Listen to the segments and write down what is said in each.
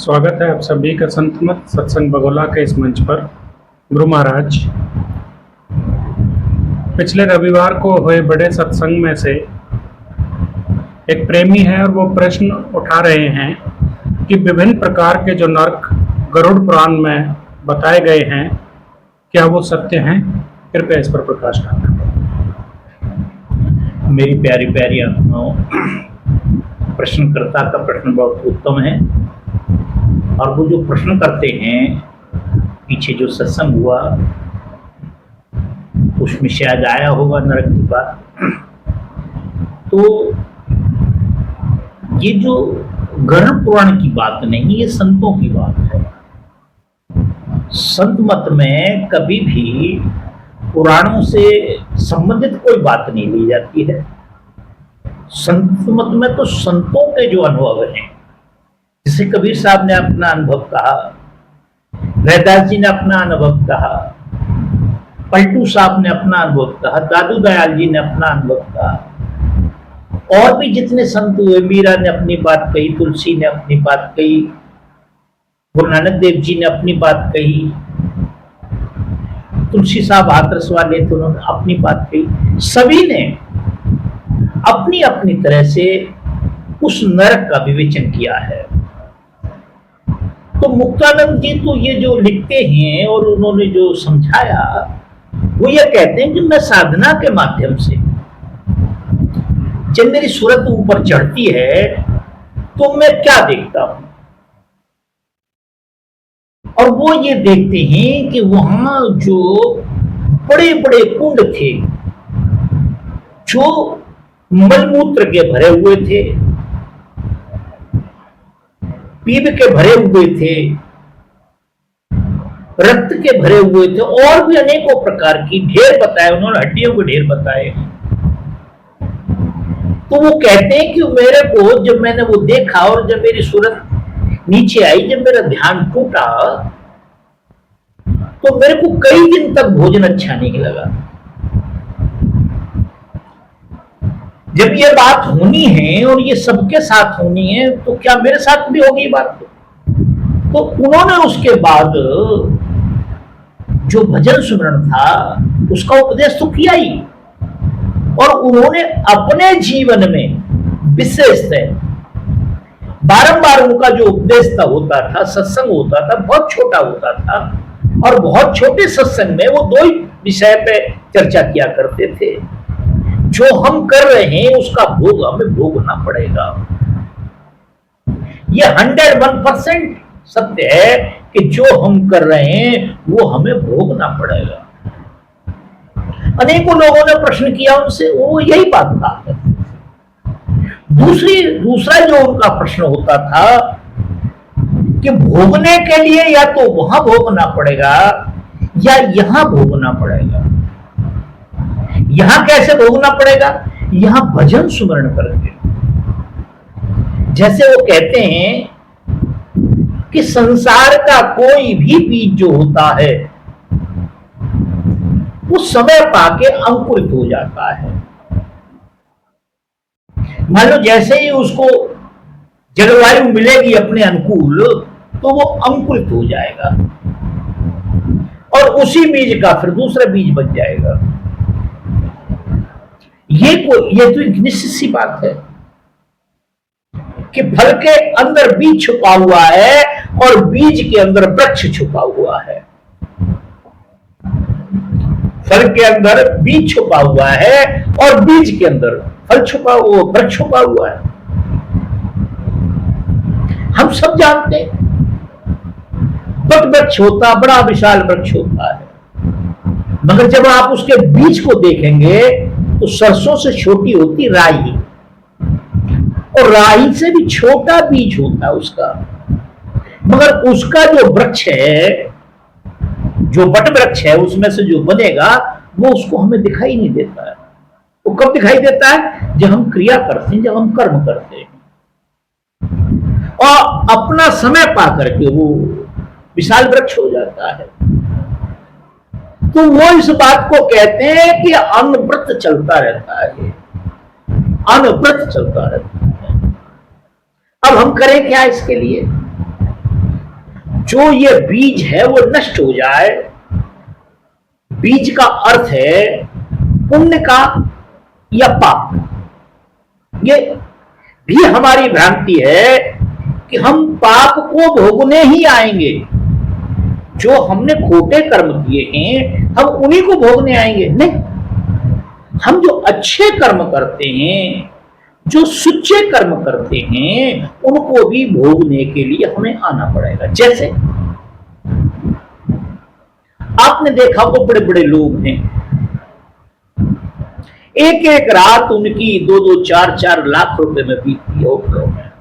स्वागत है आप सभी का संत मत सत्संग बगोला के इस मंच पर। गुरु महाराज, पिछले रविवार को हुए बड़े सत्संग में से एक प्रेमी है और वो प्रश्न उठा रहे हैं कि विभिन्न प्रकार के जो नरक गरुड़ पुराण में बताए गए हैं, क्या वो सत्य हैं? कृपया इस पर प्रकाश डालें। मेरी प्यारी प्यारी आत्माओं, प्रश्नकर्ता का प्रश्न बहुत उत्तम है। और वो जो प्रश्न करते हैं, पीछे जो सत्संग हुआ उसमें शायद आया होगा नरक की बात। तो ये जो गरुड़ पुराण की बात नहीं, ये संतों की बात है। संत मत में कभी भी पुराणों से संबंधित कोई बात नहीं ली जाती है। संत मत में तो संतों के जो अनुभव हैं, जैसे कबीर साहब ने अपना अनुभव कहा, रैदास जी ने अपना अनुभव कहा, पलटू साहब ने अपना अनुभव कहा, दादू दयाल जी ने अपना अनुभव कहा, और भी जितने संत हुए, मीरा ने अपनी बात कही, तुलसी ने अपनी बात कही, गुरु नानक देव जी ने अपनी बात कही, तुलसी साहब हाथरस वाले थे, उन्होंने अपनी बात कही। सभी ने अपनी अपनी तरह से उस नरक का विवेचन किया है। तो मुक्तानंद जी तो ये जो लिखते हैं और उन्होंने जो समझाया, वो ये कहते हैं कि मैं साधना के माध्यम से जब मेरी सूरत ऊपर चढ़ती है तो मैं क्या देखता हूं, और वो ये देखते हैं कि वहां जो बड़े बड़े कुंड थे, जो मलमूत्र के भरे हुए थे, पीप के भरे हुए थे, रक्त के भरे हुए थे, और भी अनेकों प्रकार की ढेर बताए उन्होंने, हड्डियों के ढेर बताए। तो वो कहते हैं कि मेरे को जब मैंने वो देखा और जब मेरी सूरत नीचे आई, जब मेरा ध्यान टूटा, तो मेरे को कई दिन तक भोजन अच्छा नहीं लगा। जब ये बात होनी है और ये सबके साथ होनी है, तो क्या मेरे साथ भी होगी बात? तो उन्होंने उसके बाद जो भजन सुमरण था उसका उपदेश तो किया ही, और उन्होंने अपने जीवन में विशेषतः बारंबार उनका जो उपदेश होता था, सत्संग होता था, बहुत छोटा होता था, और बहुत छोटे सत्संग में वो दो ही विषय पे चर्चा किया करते थे। जो हम कर रहे हैं उसका भोग हमें भोगना पड़ेगा। यह 101% सत्य है कि जो हम कर रहे हैं वो हमें भोगना पड़ेगा। अनेकों लोगों ने प्रश्न किया उनसे, वो यही बात कहा। दूसरा जो उनका प्रश्न होता था कि भोगने के लिए या तो वहां भोगना पड़ेगा या यहां भोगना पड़ेगा। यहां कैसे भोगना पड़ेगा? यहां भजन सुमरण करके। जैसे वो कहते हैं कि संसार का कोई भी बीज जो होता है वो समय पाके अंकुरित हो जाता है। मान लो जैसे ही उसको जलवायु मिलेगी अपने अनुकूल, तो वो अंकुरित हो जाएगा और उसी बीज का फिर दूसरा बीज बन जाएगा। ये तो एक निश्चित सी बात है कि फल के अंदर बीज छुपा हुआ है और बीज के अंदर वृक्ष छुपा हुआ है। फल के अंदर बीज छुपा हुआ है और बीज के अंदर फल छुपा हुआ, वृक्ष छुपा हुआ है। हम सब जानते हैं बट वृक्ष होता, बड़ा विशाल वृक्ष होता है, मगर जब आप उसके बीज को देखेंगे तो सरसों से छोटी होती राई, और राई से भी छोटा बीज होता है उसका, मगर उसका जो वृक्ष है, जो बट वृक्ष है, उसमें से जो बनेगा वो उसको हमें दिखाई नहीं देता है। वो कब दिखाई देता है? जब हम क्रिया करते हैं, जब हम कर्म करते हैं, और अपना समय पा करके वो विशाल वृक्ष हो जाता है। तो वो इस बात को कहते हैं कि अनवृत चलता रहता है, अनवृत चलता रहता है। अब हम करें क्या इसके लिए? जो ये बीज है वो नष्ट हो जाए। बीज का अर्थ है पुण्य का या पाप। ये भी हमारी भ्रांति है कि हम पाप को भोगने ही आएंगे। जो हमने खोटे कर्म किए हैं हम उन्हीं को भोगने आएंगे, नहीं। हम जो अच्छे कर्म करते हैं, जो सुच्चे कर्म करते हैं, उनको भी भोगने के लिए हमें आना पड़ेगा। जैसे आपने देखा वो बड़े बड़े लोग हैं, एक एक रात उनकी 2-2, 4-4 लाख रुपए में बीतती है होटलों में।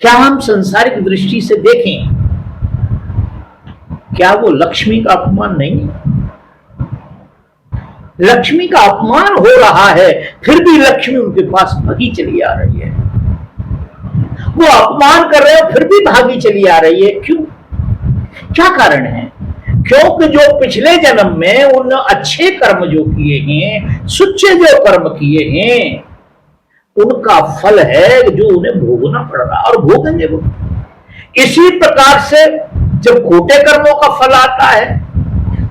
क्या हम संसारिक दृष्टि से देखें, क्या वो लक्ष्मी का अपमान नहीं है? लक्ष्मी का अपमान हो रहा है, फिर भी लक्ष्मी उनके पास भागी चली आ रही है। वो अपमान कर रहे हैं फिर भी भागी चली आ रही है। क्यों? क्या कारण है? क्योंकि जो पिछले जन्म में उन अच्छे कर्म जो किए हैं, सुच्चे जो कर्म किए हैं, उनका फल है जो उन्हें भोगना पड़ रहा और भोगेंगे वो। इसी प्रकार से जब खोटे कर्मों का फल आता है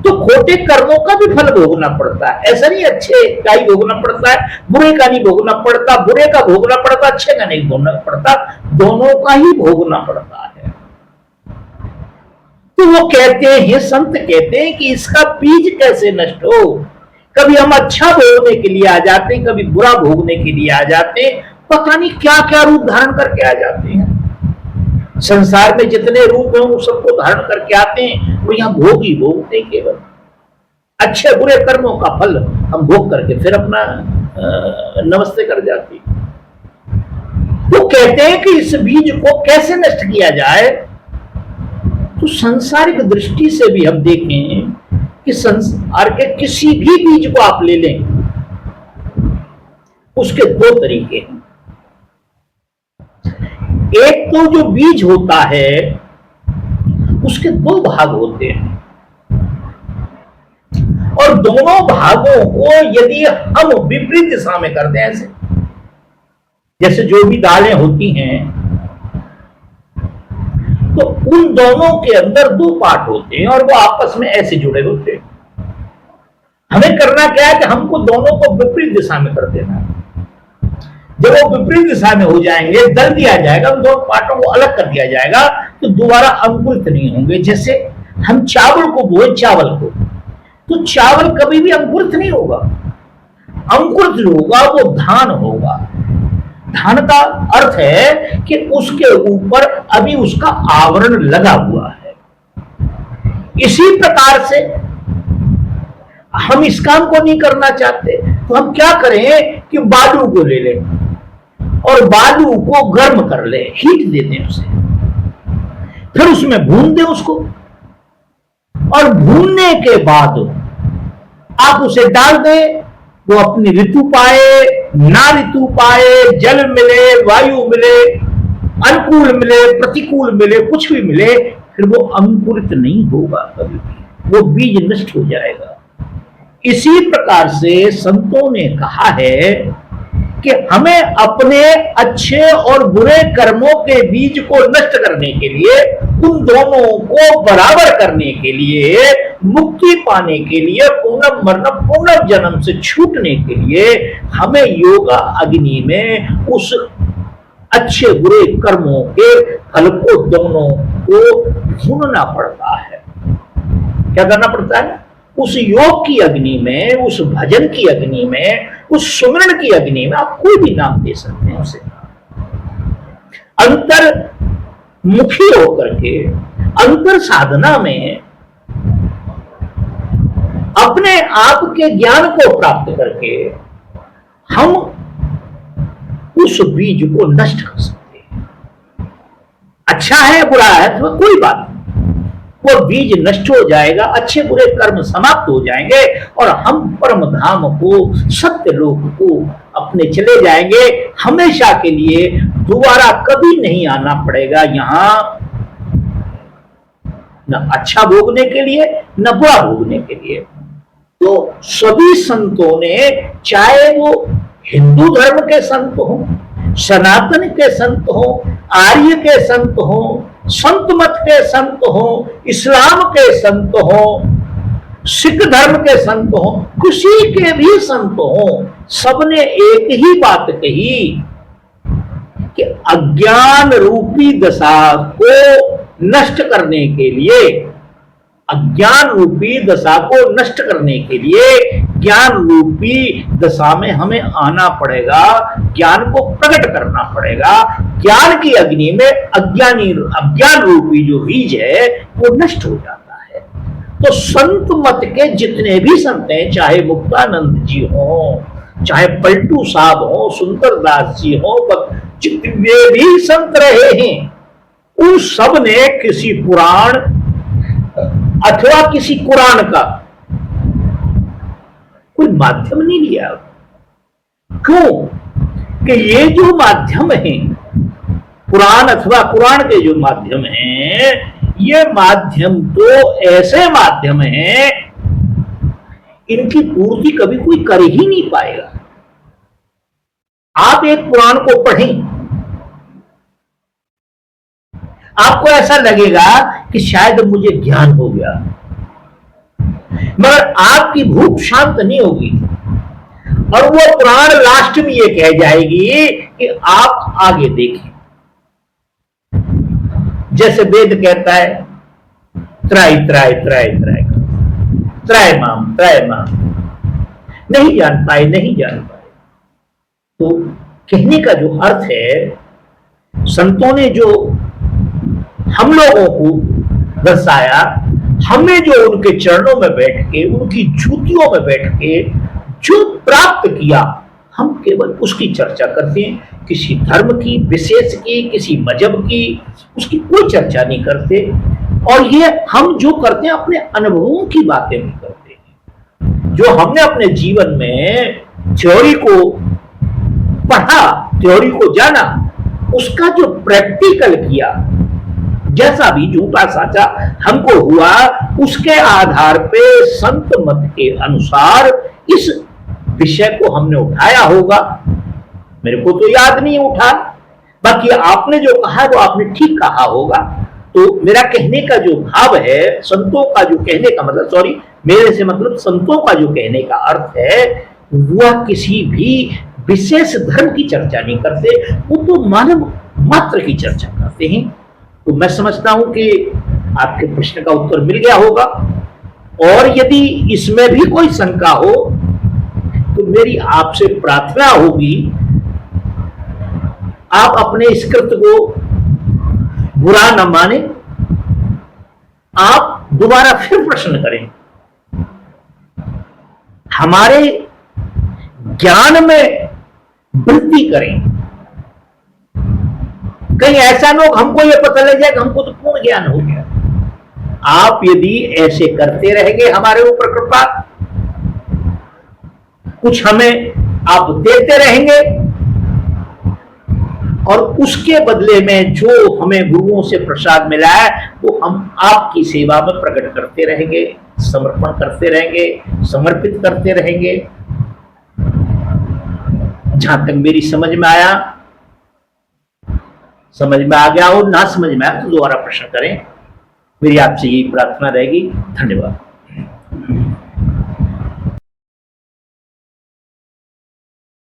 तो खोटे कर्मों का भी फल भोगना पड़ता है। ऐसा नहीं अच्छे का ही भोगना पड़ता है, बुरे का नहीं भोगना पड़ता, बुरे का भोगना पड़ता, अच्छे का नहीं भोगना पड़ता, दोनों का ही भोगना पड़ता है। तो वो कहते हैं, संत कहते हैं कि इसका बीज कैसे नष्ट हो। कभी हम अच्छा भोगने के लिए आ जाते हैं, कभी बुरा भोगने के लिए आ जाते हैं, पता नहीं क्या क्या रूप धारण करके आ जाते हैं। संसार में जितने रूप हैं वो सबको धारण करके आते हैं, वो यहाँ भोग ही भोगते हैं। केवल अच्छे बुरे कर्मों का फल हम भोग करके फिर अपना नमस्ते कर जाते हैं। वो कहते हैं कि इस बीज को कैसे नष्ट किया जाए। तो संसारिक दृष्टि से भी हम देखें कि संसार के किसी भी बीज को आप ले लें, उसके दो तरीके हैं। एक तो जो बीज होता है उसके दो भाग होते हैं, और दोनों भागों को यदि हम विपरीत दिशा में करते हैं, जैसे जो भी दालें होती हैं, तो उन दोनों के अंदर दो पार्ट होते हैं और वो आपस में ऐसे जुड़े होते हैं। हमें करना क्या है कि हमको दोनों को विपरीत दिशा में कर देना है। जब वो विपरीत दिशा में हो जाएंगे, दल दिया जाएगा, उन दोनों पार्टों को अलग कर दिया जाएगा, तो दोबारा अंकुरित नहीं होंगे। जैसे हम चावल को बोए, चावल को, तो चावल कभी भी अंकुरित नहीं होगा। अंकुरित जो होगा वो धान होगा। धान का अर्थ है कि उसके ऊपर अभी उसका आवरण लगा हुआ है। इसी प्रकार से हम इस काम को नहीं करना चाहते, तो हम क्या करें कि बालू को ले लें और बालू को गर्म कर ले, हीट दे दें उसे, फिर उसमें भून दें उसको, और भूनने के बाद आप उसे डाल दें। वो अपनी ऋतु पाए ना ऋतु पाए, जल मिले, वायु मिले, अनुकूल मिले, प्रतिकूल मिले, कुछ भी मिले, फिर वो अंकुरित नहीं होगा कभी भी, वो बीज नष्ट हो जाएगा। इसी प्रकार से संतों ने कहा है कि हमें अपने अच्छे और बुरे कर्मों के बीज को नष्ट करने के लिए, उन दोनों को बराबर करने के लिए, मुक्ति पाने के लिए, पूर्णम मरणम पूर्णम जन्म से छूटने के लिए हमें योगा अग्नि में उस अच्छे बुरे कर्मों के फल को, दोनों को भूनना पड़ता है। क्या करना पड़ता है? उस योग की अग्नि में, उस भजन की अग्नि में, उस सुमरण की अग्नि में, आप कोई भी नाम दे सकते हैं उसे, अंतर मुखी होकर के, अंतर साधना में अपने आप के ज्ञान को प्राप्त करके हम उस बीज को नष्ट कर सकते हैं। अच्छा है बुरा है तो कोई बात नहीं, वो बीज नष्ट हो जाएगा, अच्छे बुरे कर्म समाप्त हो जाएंगे और हम परम धाम को, सत्य लोक को अपने चले जाएंगे। हमेशा के लिए दोबारा कभी नहीं आना पड़ेगा यहाँ, न अच्छा भोगने के लिए न बुरा भोगने के लिए। तो सभी संतों ने, चाहे वो हिंदू धर्म के संत हो, सनातन के संत हो, आर्य के संत हो, संत मत के संत हो, इस्लाम के संत हो, सिख धर्म के संत हो, किसी के भी संत हो, सबने एक ही बात कही कि अज्ञान रूपी दशा को नष्ट करने के लिए, अज्ञान रूपी दशा को नष्ट करने के लिए ज्ञान रूपी दशा में हमें आना पड़ेगा, ज्ञान को प्रकट करना पड़ेगा। ज्ञान की अग्नि में अज्ञान रूपी जो बीज है वो नष्ट हो जाता है। तो संत मत के जितने भी संत हैं, चाहे मुक्तानंद जी हो, चाहे पलटू साहब हो, सुंदरदास जी हो, जितने भी संत रहे हैं, उन सब ने किसी पुराण अथवा किसी कुरान का कोई माध्यम नहीं लिया। क्यों? कि ये जो माध्यम है, पुराण अथवा कुरान के जो माध्यम हैं, ये माध्यम तो ऐसे माध्यम हैं, इनकी पूर्ति कभी कोई कर ही नहीं पाएगा। आप एक पुराण को पढ़ें, आपको ऐसा लगेगा कि शायद मुझे ज्ञान हो गया, मगर आपकी भूख शांत नहीं होगी और वो पुराण लास्ट में ये कह जाएगी कि आप आगे देखें। जैसे वेद कहता है त्राय त्राय त्राय त्राय त्राय माम, नहीं जान पाए, नहीं जान पाए। तो कहने का जो अर्थ है, संतों ने जो हम लोगों को दर्शाया, हमें जो उनके चरणों में बैठ के, उनकी जूतियों में बैठ के जो प्राप्त किया, हम केवल उसकी चर्चा करते हैं। किसी धर्म की, विशेष की, किसी मजहब की, उसकी कोई चर्चा नहीं करते। और ये हम जो करते हैं अपने अनुभवों की बातें भी करते हैं। जो हमने अपने जीवन में थ्योरी को पढ़ा, थ्योरी को जाना, उसका जो प्रैक्टिकल किया, जैसा भी झूठा साचा हमको हुआ, उसके आधार पे संत मत के अनुसार इस विषय को हमने उठाया होगा। मेरे को तो याद नहीं उठा, बाकी आपने जो कहा वो आपने ठीक कहा होगा। तो मेरा कहने का जो भाव है, संतों का जो कहने का मतलब, सॉरी, मेरे से मतलब संतों का जो कहने का अर्थ है, वह किसी भी विशेष धर्म की चर्चा नहीं करते, वो तो मानव मात्र की चर्चा करते हैं। तो मैं समझता हूं कि आपके प्रश्न का उत्तर मिल गया होगा। और यदि इसमें भी कोई शंका हो तो मेरी आपसे प्रार्थना होगी, आप अपने इस कृत्य को बुरा न माने, आप दोबारा फिर प्रश्न करें, हमारे ज्ञान में वृद्धि करें। कहीं ऐसा लोग हमको ये पता लग जाए कि हमको तो पूर्ण ज्ञान हो गया। आप यदि ऐसे करते रहेंगे, हमारे ऊपर कृपा, कुछ हमें आप देते रहेंगे और उसके बदले में जो हमें गुरुओं से प्रसाद मिला है वो हम आपकी सेवा में प्रकट करते रहेंगे, समर्पण करते रहेंगे, समर्पित करते रहेंगे। जहां तक मेरी समझ में आया, समझ में आ गया हो, ना समझ में आया तो दोबारा प्रश्न करें। मेरी आपसे यही प्रार्थना रहेगी। धन्यवाद।